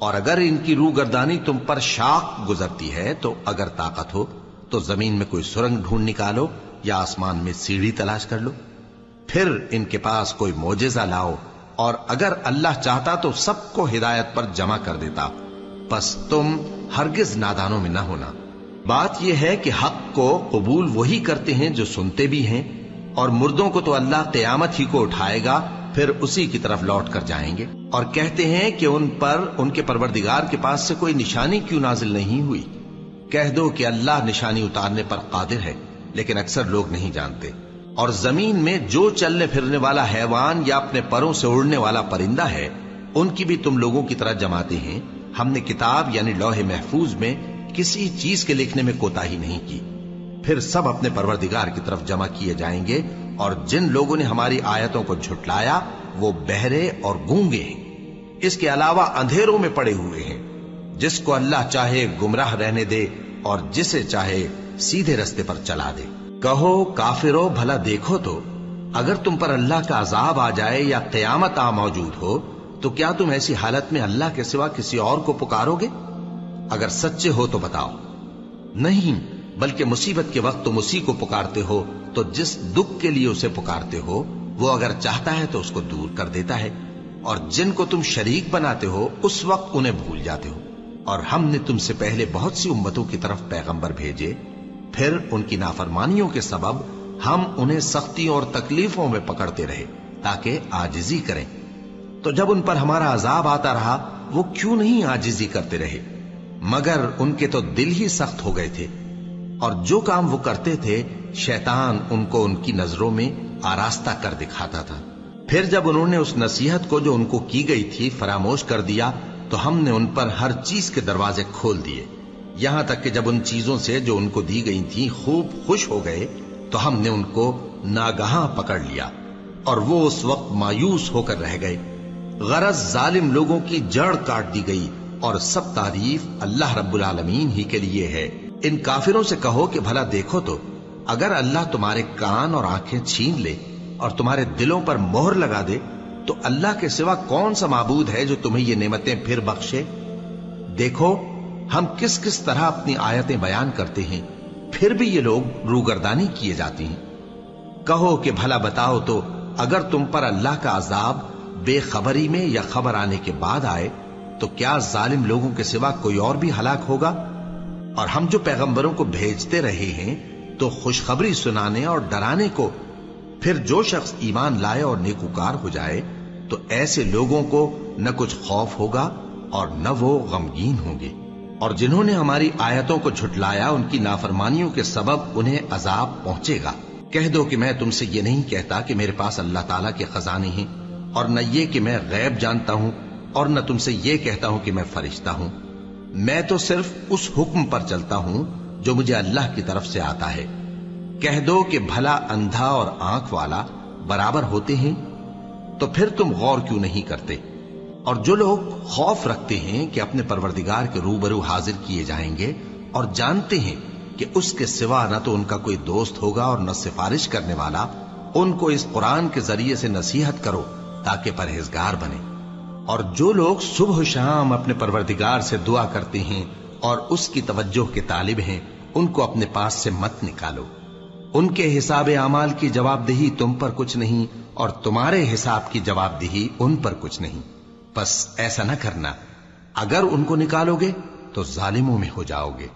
اور اگر ان کی روگردانی تم پر شاق گزرتی ہے تو اگر طاقت ہو تو زمین میں کوئی سرنگ ڈھونڈ نکالو یا آسمان میں سیڑھی تلاش کر لو، پھر ان کے پاس کوئی معجزہ لاؤ، اور اگر اللہ چاہتا تو سب کو ہدایت پر جمع کر دیتا، پس تم ہرگز نادانوں میں نہ ہونا۔ بات یہ ہے کہ حق کو قبول وہی کرتے ہیں جو سنتے بھی ہیں، اور مردوں کو تو اللہ قیامت ہی کو اٹھائے گا، پھر اسی کی طرف لوٹ کر جائیں گے۔ اور کہتے ہیں کہ ان پر ان کے پروردگار کے پاس سے کوئی نشانی کیوں نازل نہیں ہوئی؟ کہہ دو کہ اللہ نشانی اتارنے پر قادر ہے، لیکن اکثر لوگ نہیں جانتے۔ اور زمین میں جو چلنے پھرنے والا حیوان یا اپنے پروں سے اڑنے والا پرندہ ہے، ان کی بھی تم لوگوں کی طرح جماتے ہیں۔ ہم نے کتاب یعنی لوح محفوظ میں کسی چیز کے لکھنے میں کوتاہی نہیں کی، پھر سب اپنے پروردگار کی طرف جمع کیے جائیں گے۔ اور جن لوگوں نے ہماری آیتوں کو جھٹلایا وہ بہرے اور گونگے ہیں، اس کے علاوہ اندھیروں میں پڑے ہوئے ہیں۔ جس کو اللہ چاہے گمراہ رہنے دے اور جسے چاہے سیدھے رستے پر چلا دے۔ کہو کافرو بھلا دیکھو تو، اگر تم پر اللہ کا عذاب آ جائے یا قیامت آ موجود ہو تو کیا تم ایسی حالت میں اللہ کے سوا کسی اور کو پکارو گے؟ اگر سچے ہو تو بتاؤ۔ نہیں، بلکہ مصیبت کے وقت تم اسی کو پکارتے ہو، تو جس دکھ کے لیے اسے پکارتے ہو وہ اگر چاہتا ہے تو اس کو دور کر دیتا ہے، اور جن کو تم شریک بناتے ہو اس وقت انہیں بھول جاتے ہو۔ اور ہم نے تم سے پہلے بہت سی امتوں کی طرف پیغمبر بھیجے، پھر ان کی نافرمانیوں کے سبب ہم انہیں سختیوں اور تکلیفوں میں پکڑتے رہے تاکہ عاجزی کریں۔ تو جب ان پر ہمارا عذاب آتا رہا وہ کیوں نہیں عاجزی کرتے رہے؟ مگر ان کے تو دل ہی سخت ہو گئے تھے، اور جو کام وہ کرتے تھے شیطان ان کو ان کی نظروں میں آراستہ کر دکھاتا تھا۔ پھر جب انہوں نے اس نصیحت کو جو ان کو کی گئی تھی فراموش کر دیا تو ہم نے ان پر ہر چیز کے دروازے کھول دیے، یہاں تک کہ جب ان چیزوں سے جو ان کو دی گئی تھیں خوب خوش ہو گئے تو ہم نے ان کو ناگہاں پکڑ لیا، اور وہ اس وقت مایوس ہو کر رہ گئے۔ غرض ظالم لوگوں کی جڑ کاٹ دی گئی، اور سب تعریف اللہ رب العالمین ہی کے لیے ہے۔ ان کافروں سے کہو کہ بھلا دیکھو تو، اگر اللہ تمہارے کان اور آنکھیں چھین لے اور تمہارے دلوں پر مہر لگا دے تو اللہ کے سوا کون سا معبود ہے جو تمہیں یہ نعمتیں پھر بخشے؟ دیکھو ہم کس کس طرح اپنی آیتیں بیان کرتے ہیں، پھر بھی یہ لوگ روگردانی کیے جاتی ہیں۔ کہو کہ بھلا بتاؤ تو، اگر تم پر اللہ کا عذاب بے خبری میں یا خبر آنے کے بعد آئے تو کیا ظالم لوگوں کے سوا کوئی اور بھی ہلاک ہوگا؟ اور ہم جو پیغمبروں کو بھیجتے رہے ہیں تو خوشخبری سنانے اور ڈرانے کو، پھر جو شخص ایمان لائے اور نیکوکار ہو جائے تو ایسے لوگوں کو نہ کچھ خوف ہوگا اور نہ وہ غمگین ہوں گے۔ اور جنہوں نے ہماری آیتوں کو جھٹلایا ان کی نافرمانیوں کے سبب انہیں عذاب پہنچے گا۔ کہہ دو کہ میں تم سے یہ نہیں کہتا کہ میرے پاس اللہ تعالیٰ کے خزانے ہیں، اور نہ یہ کہ میں غیب جانتا ہوں، اور نہ تم سے یہ کہتا ہوں کہ میں فرشتہ ہوں۔ میں تو صرف اس حکم پر چلتا ہوں جو مجھے اللہ کی طرف سے آتا ہے۔ کہہ دو کہ بھلا اندھا اور آنکھ والا برابر ہوتے ہیں؟ تو پھر تم غور کیوں نہیں کرتے؟ اور جو لوگ خوف رکھتے ہیں کہ اپنے پروردگار کے روبرو حاضر کیے جائیں گے اور جانتے ہیں کہ اس کے سوا نہ تو ان کا کوئی دوست ہوگا اور نہ سفارش کرنے والا، ان کو اس قرآن کے ذریعے سے نصیحت کرو تاکہ پرہیزگار بنے۔ اور جو لوگ صبح و شام اپنے پروردگار سے دعا کرتے ہیں اور اس کی توجہ کے طالب ہیں، ان کو اپنے پاس سے مت نکالو۔ ان کے حساب اعمال کی جواب دہی تم پر کچھ نہیں، اور تمہارے حساب کی جواب دہی ان پر کچھ نہیں۔ بس ایسا نہ کرنا، اگر ان کو نکالو گے تو ظالموں میں ہو جاؤ گے۔